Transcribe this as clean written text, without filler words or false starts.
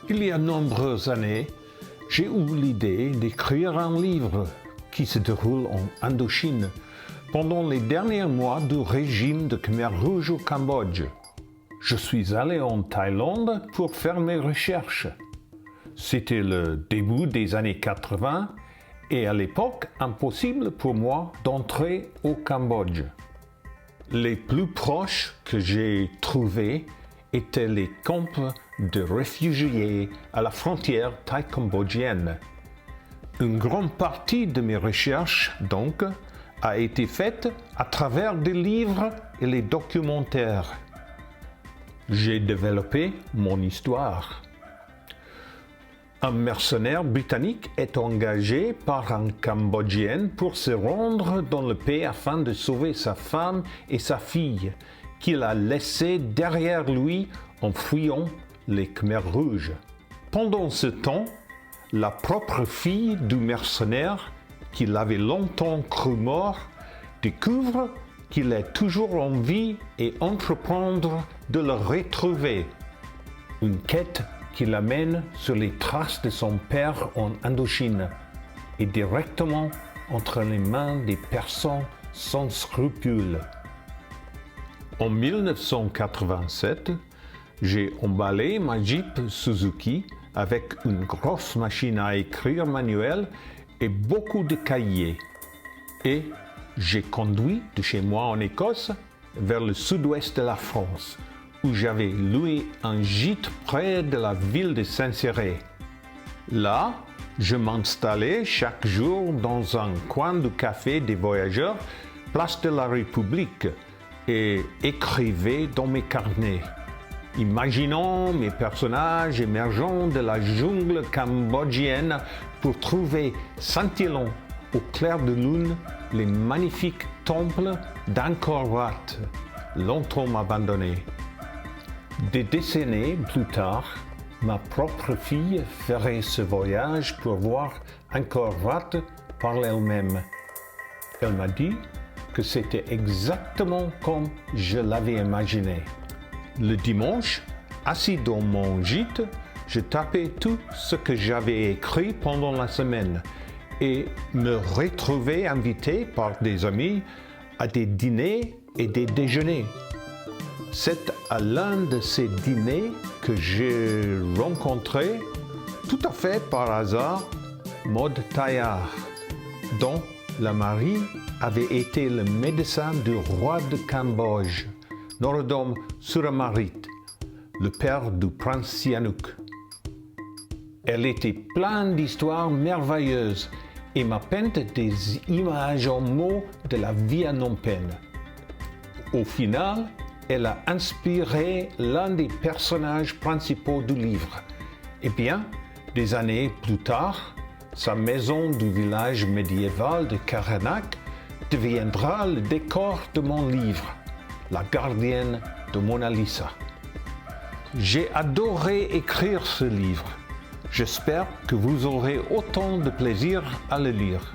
Il y a de nombreuses années, j'ai eu l'idée d'écrire un livre qui se déroule en Indochine pendant les derniers mois du régime de Khmer Rouge au Cambodge. Je suis allé en Thaïlande pour faire mes recherches. C'était le début des années 80 et à l'époque impossible pour moi d'entrer au Cambodge. Les plus proches que j'ai trouvés étaient les camps de réfugiés à la frontière thaï-cambodgienne. Une grande partie de mes recherches, donc, a été faite à travers des livres et les documentaires. J'ai développé mon histoire. Un mercenaire britannique est engagé par un Cambodgien pour se rendre dans le pays afin de sauver sa femme et sa fille, qu'il a laissées derrière lui en fuyant les Khmers rouges. Pendant ce temps, la propre fille du mercenaire, qu'il avait longtemps cru mort, découvre qu'il est toujours en vie et entreprend de le retrouver. Une quête qui l'amène sur les traces de son père en Indochine et directement entre les mains des personnes sans scrupules. En 1987, j'ai emballé ma Jeep Suzuki avec une grosse machine à écrire manuelle et beaucoup de cahiers. Et j'ai conduit de chez moi en Écosse vers le sud-ouest de la France, où j'avais loué un gîte près de la ville de Saint-Céré. Là, je m'installais chaque jour dans un coin du café des voyageurs, place de la République, et écrivais dans mes carnets, imaginant mes personnages émergeant de la jungle cambodgienne pour trouver scintillant au clair de lune les magnifiques temples d'Angkor Wat, longtemps abandonnés. Des décennies plus tard, ma propre fille ferait ce voyage pour voir Angkor Wat par elle-même. Elle m'a dit que c'était exactement comme je l'avais imaginé. Le dimanche, assis dans mon gîte, je tapais tout ce que j'avais écrit pendant la semaine et me retrouvais invité par des amis à des dîners et des déjeuners. C'est à l'un de ces dîners que j'ai rencontré, tout à fait par hasard, Maud Tayar, dont la mari avait été le médecin du roi de Cambodge, Norodom Suramarit, le père du prince Sihanouk. Elle était pleine d'histoires merveilleuses et m'a peint des images en mots de la vie à Phnom Penh. Au final, elle a inspiré l'un des personnages principaux du livre. Et bien, des années plus tard, sa maison du village médiéval de Karanak deviendra le décor de mon livre, La gardienne de Mona Lisa. J'ai adoré écrire ce livre. J'espère que vous aurez autant de plaisir à le lire.